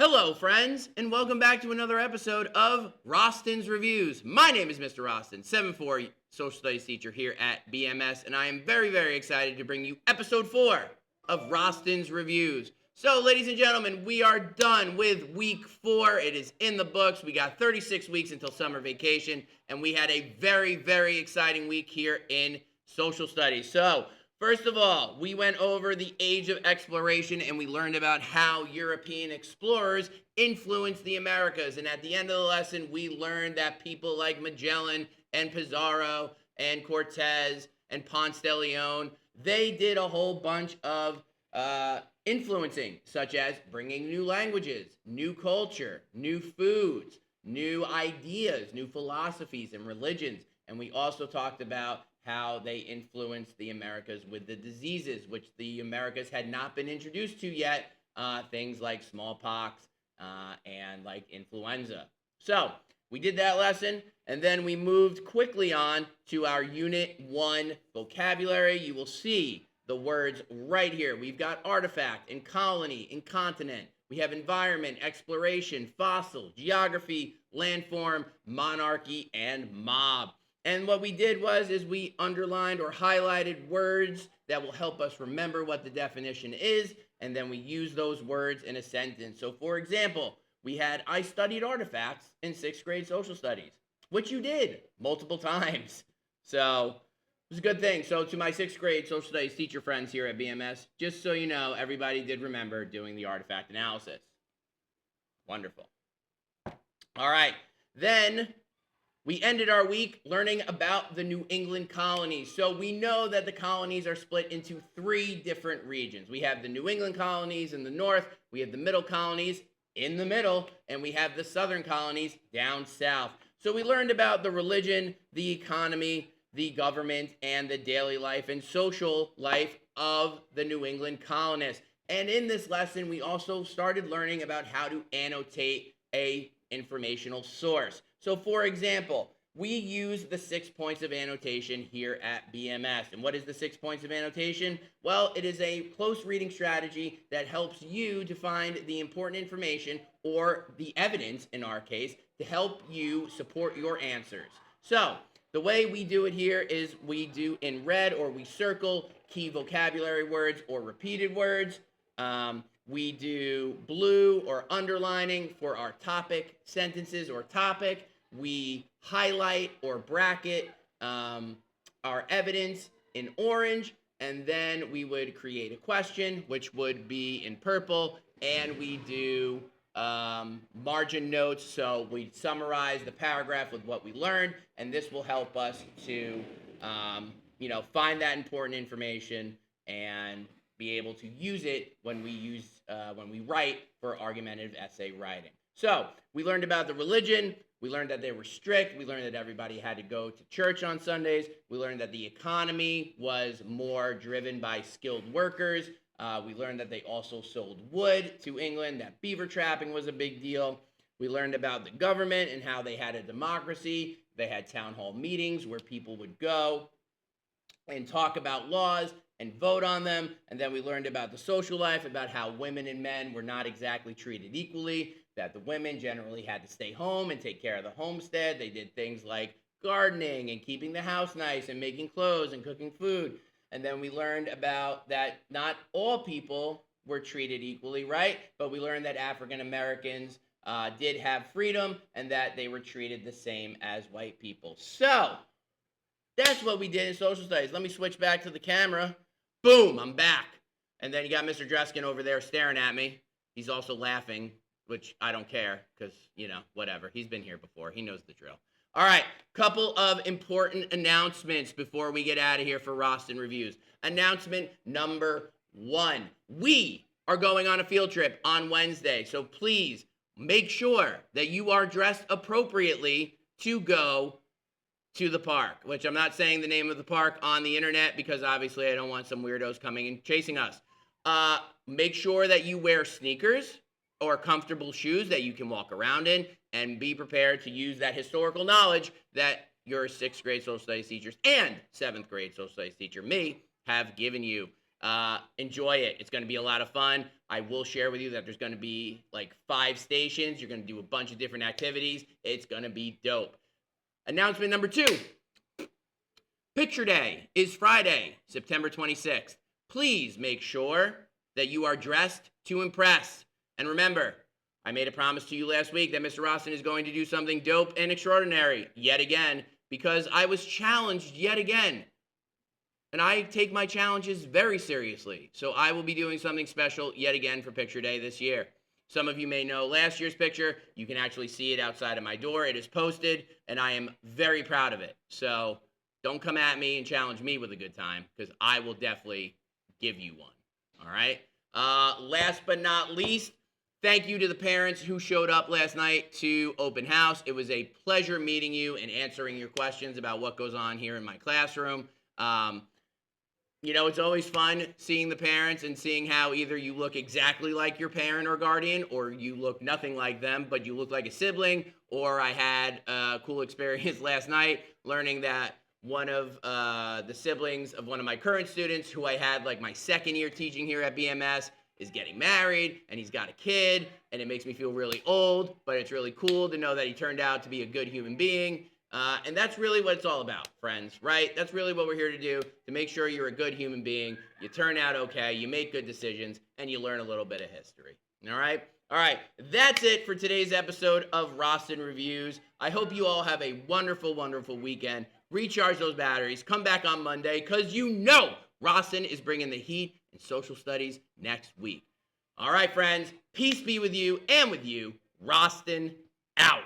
Hello, friends, and welcome back to another episode of Rosten's Reviews. My name is Mr. Rosten, 7-4 social studies teacher here at BMS, and I am very excited to bring you episode 4 of Rosten's Reviews. So, ladies and gentlemen, we are done with week 4. It is in the books. We got 36 weeks until summer vacation, and we had a very exciting week here in social studies. So, first of all, we went over the age of exploration and we learned about how European explorers influenced the Americas. And at the end of the lesson, we learned that people like Magellan and Pizarro and Cortez and Ponce de Leon, they did a whole bunch of influencing, such as bringing new languages, new culture, new foods, new ideas, new philosophies and religions. And we also talked about how they influenced the Americas with the diseases, which the Americas had not been introduced to yet, things like smallpox and like influenza. So we did that lesson, and then we moved quickly on to our Unit 1 vocabulary. You will see the words right here. We've got artifact and colony and continent. We have environment, exploration, fossil, geography, landform, monarchy, and mob. And what we did is we underlined or highlighted words that will help us remember what the definition is, and then we use those words in a sentence. So, for example, we had, I studied artifacts in 6th grade social studies, which you did multiple times. So, it was a good thing. So, to my 6th grade social studies teacher friends here at BMS, just so you know, everybody did remember doing the artifact analysis. Wonderful. All right. Then we ended our week learning about the New England colonies. So we know that the colonies are split into 3 different regions. We have the New England colonies in the north, we have the middle colonies in the middle, and we have the southern colonies down south. So we learned about the religion, the economy, the government, and the daily life and social life of the New England colonists. And in this lesson, we also started learning about how to annotate a informational source. So, for example, we use the 6 points of annotation here at BMS. And what is the 6 points of annotation? Well, it is a close reading strategy that helps you to find the important information, or the evidence in our case, to help you support your answers. So, the way we do it here is we do in red, or we circle key vocabulary words or repeated words. We do blue or underlining for our topic sentences or topic. We highlight or bracket our evidence in orange, and then we would create a question, which would be in purple, and we do margin notes, so we summarize the paragraph with what we learned, and this will help us to find that important information and be able to use it when we write for argumentative essay writing. So we learned about the religion. We learned that they were strict. We learned that everybody had to go to church on Sundays. We learned that the economy was more driven by skilled workers. We learned that they also sold wood to England, that beaver trapping was a big deal. We learned about the government and how they had a democracy. They had town hall meetings where people would go and talk about laws and vote on them. And then we learned about the social life, about how women and men were not exactly treated equally, that the women generally had to stay home and take care of the homestead. They did things like gardening and keeping the house nice and making clothes and cooking food. And then we learned about that not all people were treated equally, right? But we learned that African Americans did have freedom and that they were treated the same as white people. So that's what we did in social studies. Let me switch back to the camera. Boom, I'm back. And then you got Mr. Dreskin over there staring at me. He's also laughing, which I don't care because, whatever. He's been here before. He knows the drill. All right, couple of important announcements before we get out of here for Rosten Reviews. Announcement number 1. We are going on a field trip on Wednesday, so please make sure that you are dressed appropriately to go to the park, which I'm not saying the name of the park on the internet because obviously I don't want some weirdos coming and chasing us. Make sure that you wear sneakers or comfortable shoes that you can walk around in, and be prepared to use that historical knowledge that your 6th grade social studies teachers and 7th grade social studies teacher, me, have given you. Enjoy it. It's going to be a lot of fun. I will share with you that there's going to be like 5 stations. You're going to do a bunch of different activities. It's going to be dope. Announcement number 2. Picture Day is Friday, September 26th. Please make sure that you are dressed to impress. And remember, I made a promise to you last week that Mr. Rosten is going to do something dope and extraordinary yet again, because I was challenged yet again. And I take my challenges very seriously. So I will be doing something special yet again for Picture Day this year. Some of you may know last year's picture. You can actually see it outside of my door. It is posted, and I am very proud of it. So don't come at me and challenge me with a good time, because I will definitely give you one. All right? Last but not least, thank you to the parents who showed up last night to open house. It was a pleasure meeting you and answering your questions about what goes on here in my classroom. It's always fun seeing the parents and seeing how either you look exactly like your parent or guardian, or you look nothing like them, but you look like a sibling. Or I had a cool experience last night learning that one of the siblings of one of my current students, who I had like my second year teaching here at BMS, is getting married, and he's got a kid, and it makes me feel really old, but it's really cool to know that he turned out to be a good human being. And that's really what it's all about, friends, right? That's really what we're here to do, to make sure you're a good human being, you turn out okay, you make good decisions, and you learn a little bit of history. All right? All right, that's it for today's episode of Rosten Reviews. I hope you all have a wonderful, wonderful weekend. Recharge those batteries. Come back on Monday, because Rosten is bringing the heat in social studies next week. All right, friends, peace be with you, and with you, Rosten out.